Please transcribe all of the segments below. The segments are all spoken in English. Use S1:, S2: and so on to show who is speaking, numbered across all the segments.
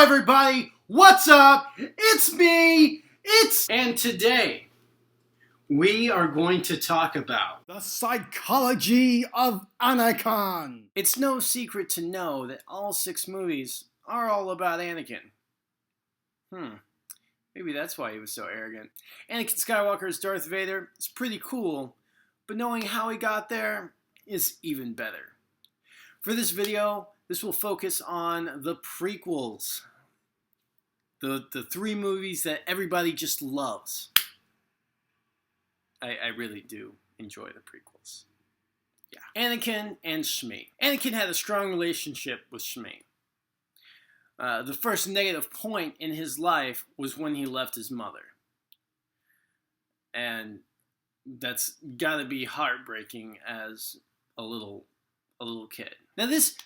S1: everybody, what's up? It's me, and today we are going to talk about
S2: the psychology of Anakin.
S1: It's no secret to know that all 6 movies are all about Anakin. Maybe that's why he was so arrogant. Anakin Skywalker as Darth Vader is pretty cool, but knowing how he got there is even better. For this video, this will focus on the prequels. The 3 movies that everybody just loves. I really do enjoy the prequels. Yeah. Anakin and Shmi. Anakin had a strong relationship with Shmi. The first negative point in his life was when he left his mother. And that's gotta be heartbreaking as a little kid. Now this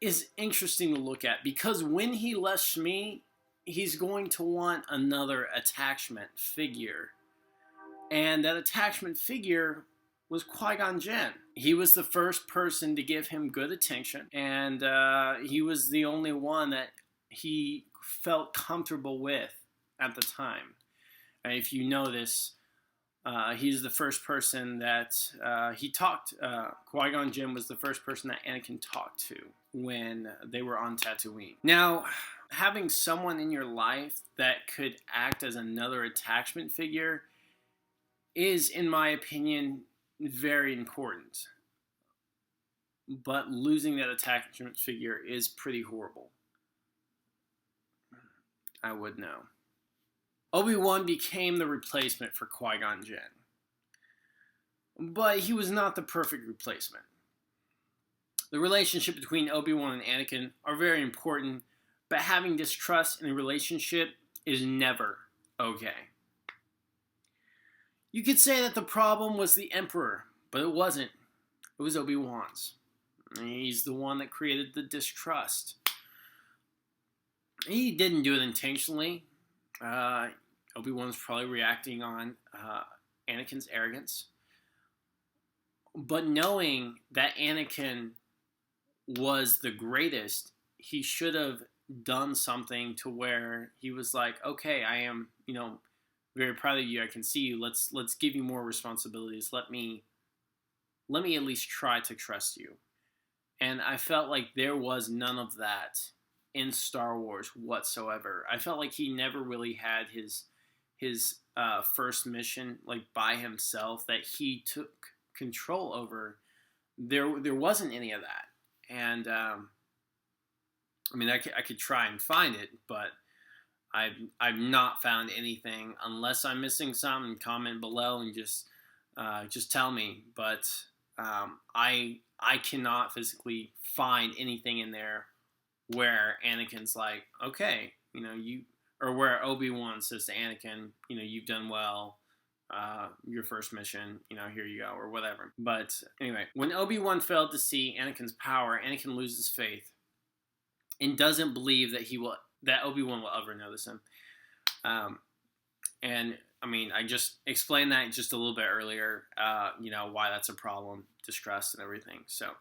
S1: is interesting to look at because when he left Shmi, he's going to want another attachment figure. And that attachment figure was Qui-Gon Jinn. He was the first person to give him good attention, and he was the only one that he felt comfortable with at the time. And if you know this, he's the first person that he talked. Qui-Gon Jinn was the first person that Anakin talked to when they were on Tatooine. Now, having someone in your life that could act as another attachment figure is, in my opinion, very important. But losing that attachment figure is pretty horrible. I would know. Obi-Wan became the replacement for Qui-Gon Jinn. But he was not the perfect replacement. The relationship between Obi-Wan and Anakin are very important, but having distrust in a relationship is never okay. You could say that the problem was the Emperor, but it wasn't. It was Obi-Wan's. He's the one that created the distrust. He didn't do it intentionally. Obi-Wan's probably reacting on Anakin's arrogance. But knowing that Anakin was the greatest, he should have done something to where he was like, okay, I am, very proud of you. I can see you. Let's give you more responsibilities. Let me at least try to trust you. And I felt like there was none of that in Star Wars whatsoever. I felt like he never really had his first mission like by himself that he took control over. There wasn't any of that. And I could try and find it, but I've not found anything. Unless I'm missing something, comment below and just tell me. But I cannot physically find anything in there where Anakin's like, okay, or where Obi-Wan says to Anakin, you've done well, your first mission, here you go, or whatever. But anyway, when Obi-Wan failed to see Anakin's power, Anakin loses faith and doesn't believe that Obi-Wan will ever notice him. I just explained that just a little bit earlier, why that's a problem, distrust and everything. So,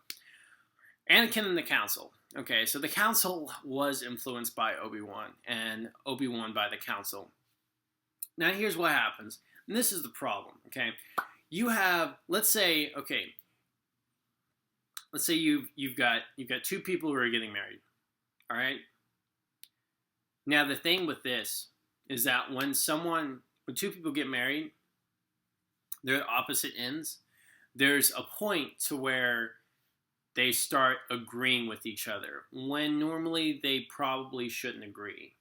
S1: Anakin and the Council. Okay, so the Council was influenced by Obi-Wan, and Obi-Wan by the Council. Now, here's what happens, and this is the problem, okay? You have, let's say you've got 2 people who are getting married, all right? Now, the thing with this is that when 2 people get married, they're at opposite ends, there's a point to where they start agreeing with each other, when normally they probably shouldn't agree.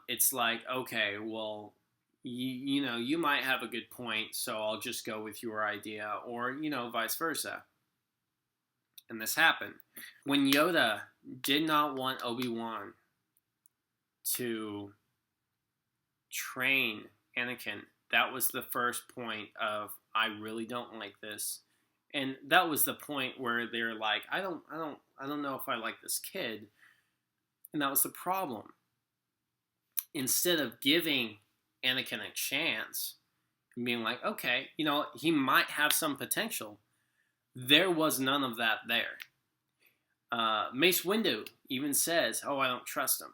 S1: It's like, okay, well, you might have a good point, so I'll just go with your idea, or, vice versa. And this happened. When Yoda did not want Obi-Wan to train Anakin, that was the first point of, I really don't like this. And that was the point where they're like, I don't know if I like this kid. And that was the problem. Instead of giving Anakin a chance and being like, okay, he might have some potential, there was none of that there. Mace Windu even says, "Oh, I don't trust him,"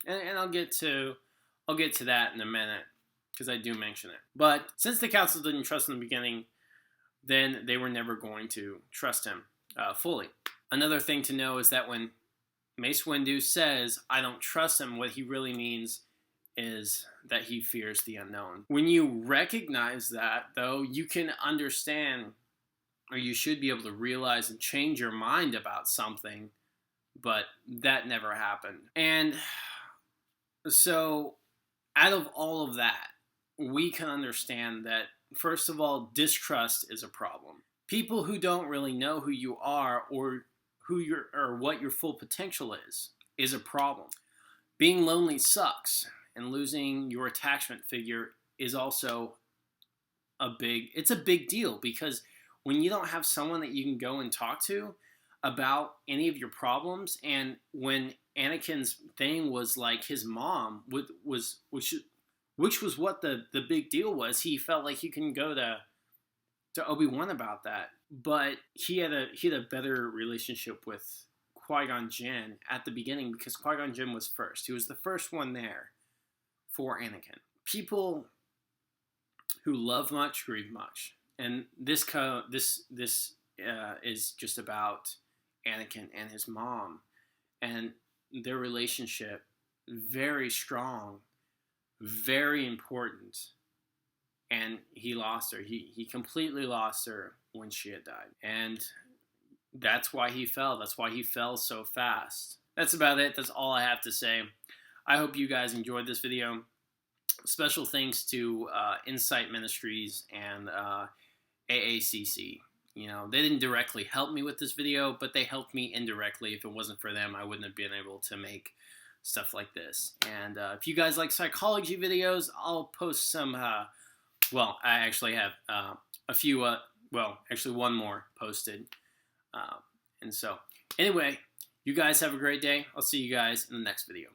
S1: and I'll get to that in a minute because I do mention it. But since the council didn't trust him in the beginning, then they were never going to trust him fully. Another thing to know is that when Mace Windu says, "I don't trust him," what he really means is that he fears the unknown. When you recognize that, though, you can understand, or you should be able to realize and change your mind about something, but that never happened. And so, out of all of that, we can understand that, first of all, distrust is a problem. People who don't really know who you are or what your full potential is a problem. Being lonely sucks, and losing your attachment figure is also a big deal, because when you don't have someone that you can go and talk to about any of your problems, and when Anakin's thing was like his mom, which was what the big deal was, he felt like he couldn't go to Obi-Wan about that. But he had a better relationship with Qui-Gon Jinn at the beginning, because Qui-Gon Jinn was first. He was the first one there for Anakin. People who love much grieve much, and this is just about Anakin and his mom and their relationship. Very strong, very important, and he lost her. He completely lost her when she had died, and that's why he fell. That's why he fell so fast. That's about it. That's all I have to say. I hope you guys enjoyed this video. Special thanks to Insight Ministries and AACC. You know, they didn't directly help me with this video, but they helped me indirectly. If it wasn't for them, I wouldn't have been able to make stuff like this. And if you guys like psychology videos, I'll post some, well, I actually have a few, actually one more posted. And so, anyway, you guys have a great day. I'll see you guys in the next video.